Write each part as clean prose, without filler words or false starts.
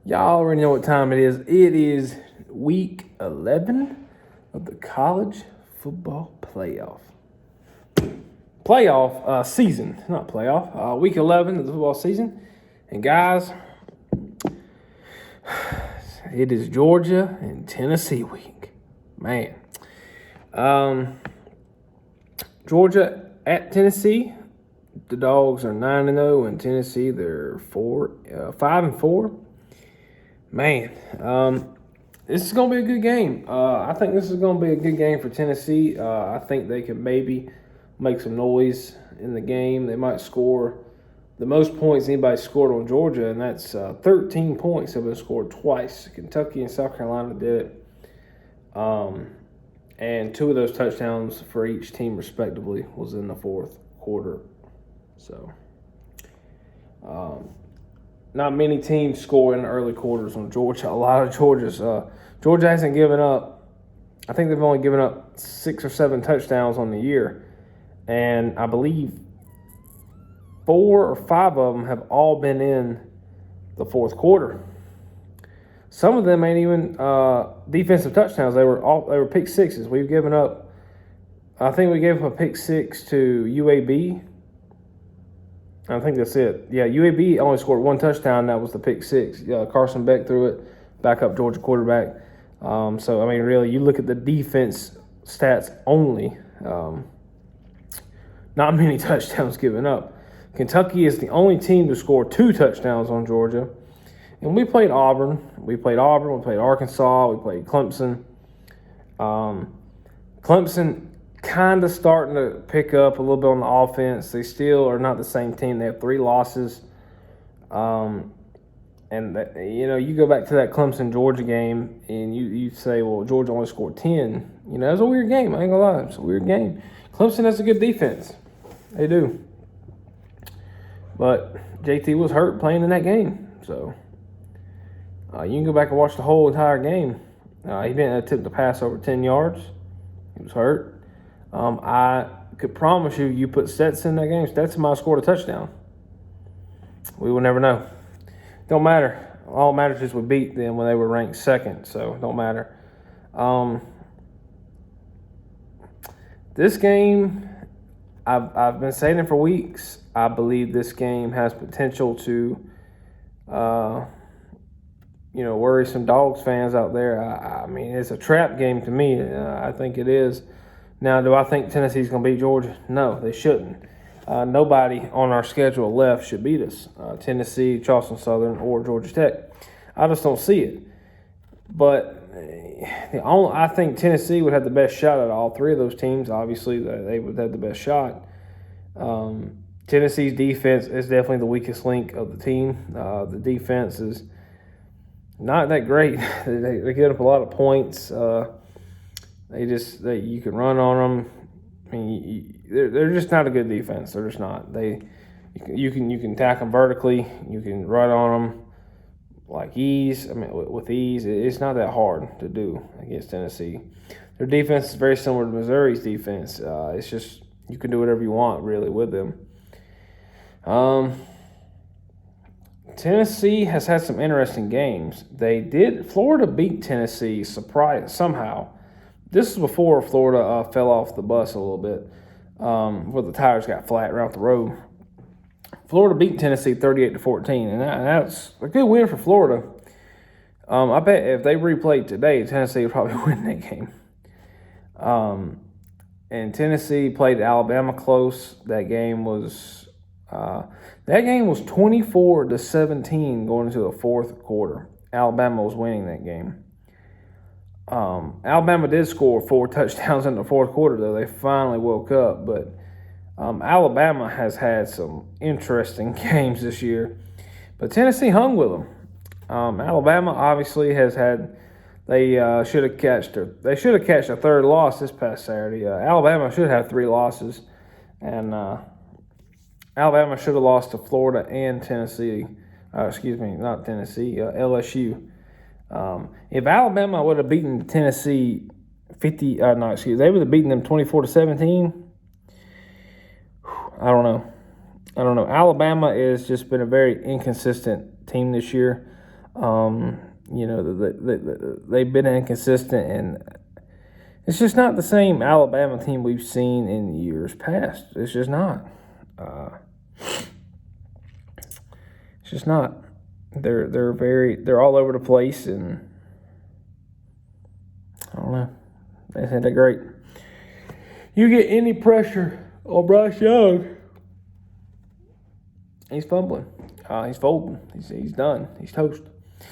Y'all already know what time it is. It is week 11 of the college football playoff. Season, not playoff. Week 11 of the football season. And guys, it is Georgia and Tennessee week. Man. Georgia at Tennessee. The Dogs are 9-0, and Tennessee they're 5-4. Man, this is going to be a good game. I think this is going to be a good game for Tennessee. I think they can maybe make some noise in the game. They might score the most points anybody scored on Georgia, and that's 13 points have been scored twice. Kentucky and South Carolina did it. And 2 of those touchdowns for each team, respectively, was in the fourth quarter. So, not many teams score in the early quarters on Georgia. A lot of Georgia hasn't given up. I think they've only given up 6 or 7 touchdowns on the year. And I believe 4 or 5 of them have all been in the fourth quarter. Some of them ain't even defensive touchdowns. They were pick sixes. We've given up. I think we gave up a pick 6 to UAB. I think that's it. Yeah, UAB only scored 1 touchdown. That was the pick 6. Carson Beck threw it, backup Georgia quarterback. So, I mean, really, you look at the defense stats only. Not many touchdowns given up. Kentucky is the only team to score 2 touchdowns on Georgia. And we played Auburn. We played Arkansas. We played Clemson. Clemson kind of starting to pick up a little bit on the offense. They still are not the same team. They have 3 losses. And, you go back to that Clemson-Georgia game, and you say, well, Georgia only scored 10. It was a weird game. I ain't going to lie. It's a weird game. Clemson has a good defense. They do. But JT was hurt playing in that game. So, you can go back and watch the whole entire game. He didn't attempt to pass over 10 yards. He was hurt. I could promise you put Stetson in that game, Stetson might have scored a touchdown. We will never know. Don't matter. All that matters is we beat them when they were ranked 2nd, so don't matter. This game, I've been saying it for weeks. I believe this game has potential to, worry some Dogs fans out there. I mean, it's a trap game to me. I think it is. Now, do I think Tennessee's going to beat Georgia? No, they shouldn't. Nobody on our schedule left should beat us. Tennessee, Charleston Southern, or Georgia Tech. I just don't see it. But I think Tennessee would have the best shot at all 3 of those teams. Obviously, they would have the best shot. Tennessee's defense is definitely the weakest link of the team. The defense is not that great. They get up a lot of points. You can run on them. I mean, they're just not a good defense. They're just not. You can attack them vertically. You can run on them like ease. I mean, with ease, it's not that hard to do against Tennessee. Their defense is very similar to Missouri's defense. It's just you can do whatever you want really with them. Tennessee has had some interesting games. Florida beat Tennessee somehow. This is before Florida fell off the bus a little bit, where the tires got flat around the road. Florida beat Tennessee 38-14, and that's a good win for Florida. I bet if they replayed today, Tennessee would probably win that game. And Tennessee played Alabama close. That game was 24-17 going into the fourth quarter. Alabama was winning that game. Alabama did score 4 touchdowns in the fourth quarter, though. They finally woke up. But Alabama has had some interesting games this year. But Tennessee hung with them. Alabama obviously has had – they should have catched a 3rd loss this past Saturday. Alabama should have 3 losses. And Alabama should have lost to Florida and Tennessee. Not Tennessee, LSU. If Alabama would have beaten Tennessee they would have beaten them 24-17. I don't know. Alabama has just been a very inconsistent team this year. They've been inconsistent, and it's just not the same Alabama team we've seen in years past. It's just not. It's just not. They're all over the place, and I don't know. They think they're great. You get any pressure on Bryce Young, he's fumbling. He's folding. He's done. He's toast.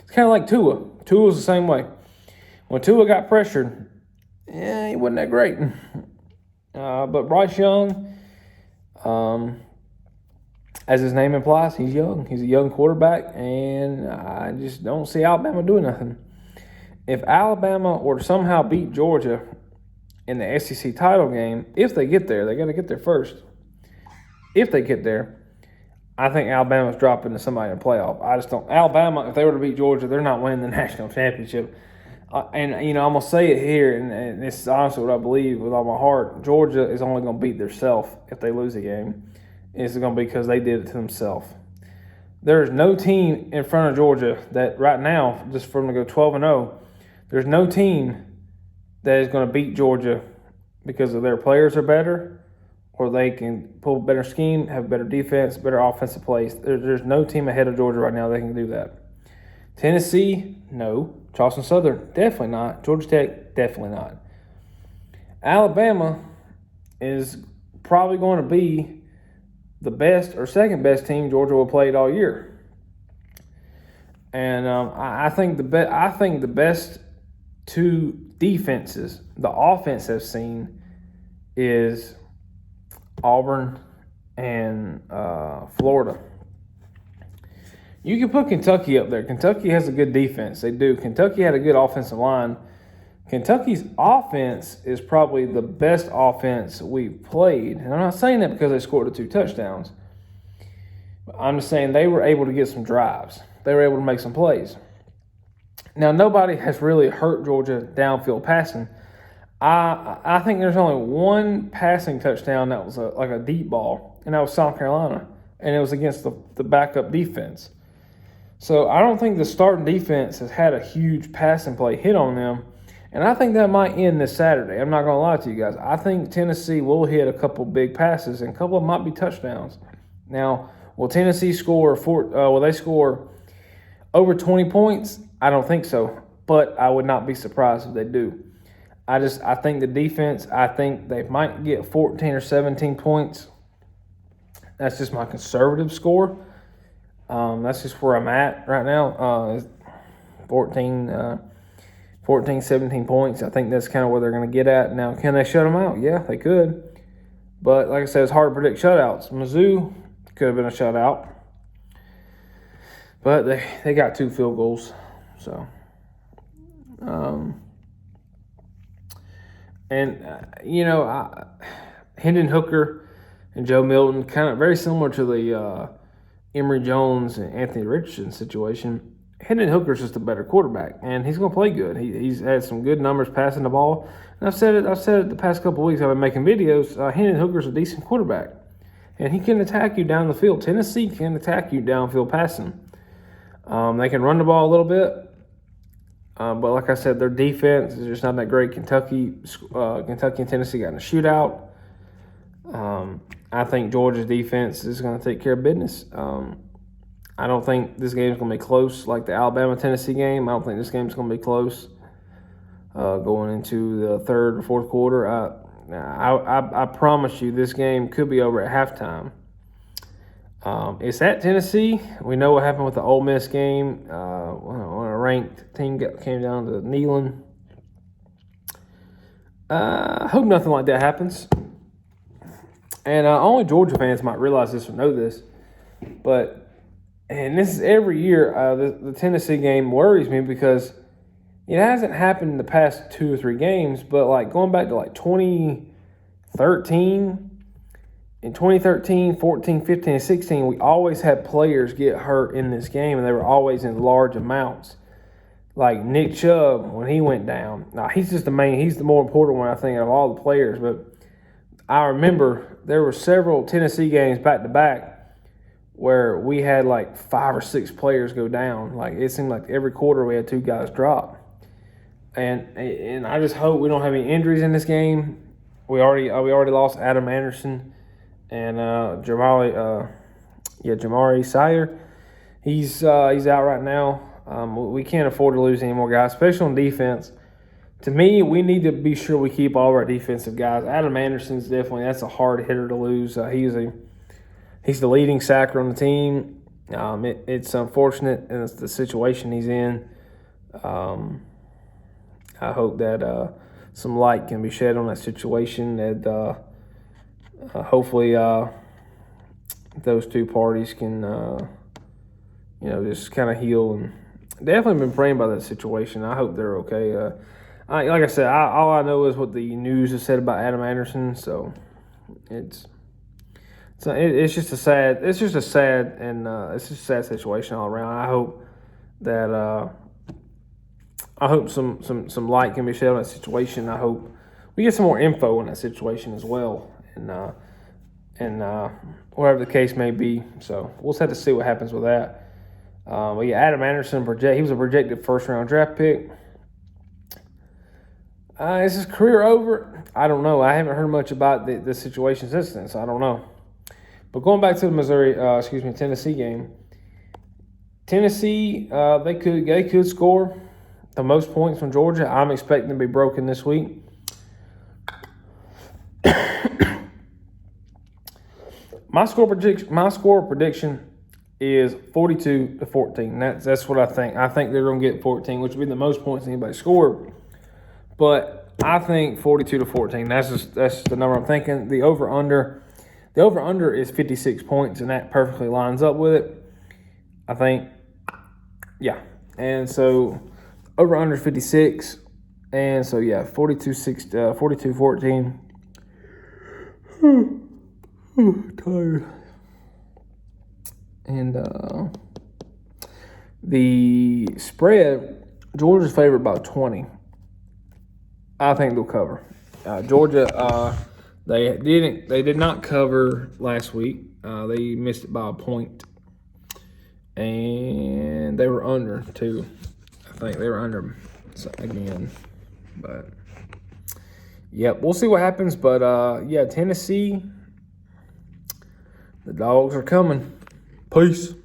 It's kind of like Tua. Tua's the same way. When Tua got pressured, he wasn't that great. But Bryce Young, as his name implies, he's young. He's a young quarterback, and I just don't see Alabama doing nothing. If Alabama were to somehow beat Georgia in the SEC title game, if they get there, they got to get there first. If they get there, I think Alabama's dropping to somebody in the playoff. I just don't. Alabama, if they were to beat Georgia, they're not winning the national championship. I'm going to say it here, and this is honestly what I believe with all my heart. Georgia is only going to beat themselves if they lose a game. It's going to be because they did it to themselves. There is no team in front of Georgia that right now, just for them to go 12-0, there's no team that is going to beat Georgia because of their players are better, or they can pull a better scheme, have better defense, better offensive plays. There's no team ahead of Georgia right now that can do that. Tennessee, no. Charleston Southern, definitely not. Georgia Tech, definitely not. Alabama is probably going to be the best or second best team Georgia will play all year. And I think the best two defenses the offense I've seen is Auburn and Florida. You can put Kentucky up there. Kentucky has a good defense. They do. Kentucky had a good offensive line. Kentucky's offense is probably the best offense we've played. And I'm not saying that because they scored the 2 touchdowns. I'm just saying they were able to get some drives. They were able to make some plays. Now, nobody has really hurt Georgia downfield passing. I think there's only one passing touchdown that was like a deep ball, and that was South Carolina, and it was against the backup defense. So I don't think the starting defense has had a huge passing play hit on them, and I think that might end this Saturday. I'm not going to lie to you guys. I think Tennessee will hit a couple big passes, and a couple of them might be touchdowns. Now, will Tennessee score will they score over 20 points? I don't think so, but I would not be surprised if they do. I think the defense, I think they might get 14 or 17 points. That's just my conservative score. That's just where I'm at right now. 14, 17 points. I think that's kind of where they're going to get at. Now, can they shut them out? Yeah, they could. But like I said, it's hard to predict shutouts. Mizzou could have been a shutout. But they got 2 field goals. So, Hendon Hooker and Joe Milton, kind of very similar to the Emory Jones and Anthony Richardson situation. Hendon Hooker's just a better quarterback, and he's going to play good. He's had some good numbers passing the ball. And I've said it the past couple of weeks. I've been making videos. Hendon Hooker's a decent quarterback, and he can attack you down the field. Tennessee can attack you downfield passing. They can run the ball a little bit. But like I said, their defense is just not that great. Kentucky and Tennessee got in a shootout. I think Georgia's defense is going to take care of business. I don't think this game is going to be close like the Alabama-Tennessee game. I don't think this game is going to be close going into the third or fourth quarter. I promise you this game could be over at halftime. It's at Tennessee. We know what happened with the Ole Miss game when a ranked team came down to Neyland. I hope nothing like that happens. And only Georgia fans might realize this or know this. And this is every year, the Tennessee game worries me because it hasn't happened in the past 2 or 3 games, but like going back to like 2013, in 2013, 14, 15, and 16, we always had players get hurt in this game, and they were always in large amounts. Like Nick Chubb, when he went down. Now, he's the more important one, I think, of all the players. But I remember there were several Tennessee games back-to-back where we had like 5 or 6 players go down. Like it seemed like every quarter we had 2 guys drop. And I just hope we don't have any injuries in this game. We already lost Adam Anderson and Jamari Sire. He's out right now. We can't afford to lose any more guys, especially on defense. To me, we need to be sure we keep all of our defensive guys. Adam Anderson's that's a hard hitter to lose. He's the leading sacker on the team. It's unfortunate, and it's the situation he's in. I hope that some light can be shed on that situation. That hopefully those 2 parties can, just kind of heal. And definitely been praying about that situation. I hope they're okay. Like I said, all I know is what the news has said about Adam Anderson. So it's just a sad situation all around. I hope that some light can be shed on that situation. I hope we get some more info on that situation as well, and whatever the case may be. So we'll just have to see what happens with that. But yeah, Adam Anderson, he was a projected first-round draft pick. Is his career over? I don't know. I haven't heard much about the situation since then, so I don't know. But going back to the Tennessee game, Tennessee, they could score the most points from Georgia. I'm expecting to be broken this week. My score prediction is 42-14. That's what I think. I think they're going to get 14, which would be the most points anybody scored. But I think 42-14. That's the number I'm thinking. The over/under is 56 points, and that perfectly lines up with it. I think, yeah. And so over/under 56, and so yeah, 42-14. Tired. And the spread, Georgia's favored by 20. I think they'll cover. Georgia, they did not cover last week. They missed it by a point, and they were under too. I think they were under again, but yep, we'll see what happens. But yeah, Tennessee, the Dogs are coming. Peace.